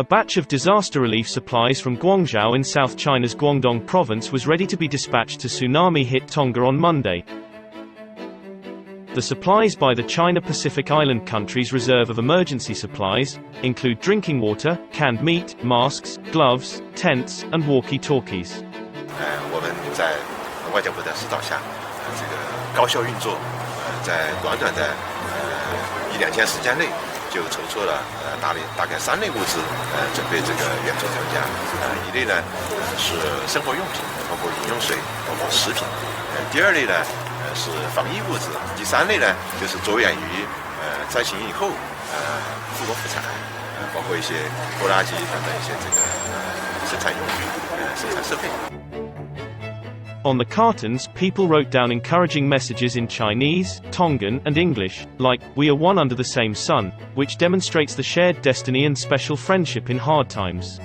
A batch of disaster relief supplies from Guangzhou in South China's Guangdong province was ready to be dispatched to tsunami-hit Tonga on Monday. The supplies by the China Pacific Island countries' reserve of emergency supplies include drinking water, canned meat, masks, gloves, tents, and walkie-talkies. 我们在外交部的指导下，这个高效运作，在短短的1-2天时间内，就筹措了大概3类物资，准备这个援助国家。一类呢是生活用品，包括饮用水，包括食品。第二类呢是防疫物资。第3类呢就是着眼于灾情以后复工复产，包括一些拖拉机等等一些这个生产用具、生产设备。On the cartons, people wrote down encouraging messages in Chinese, Tongan, and English, like, "We are one under the same sun," which demonstrates the shared destiny and special friendship in hard times.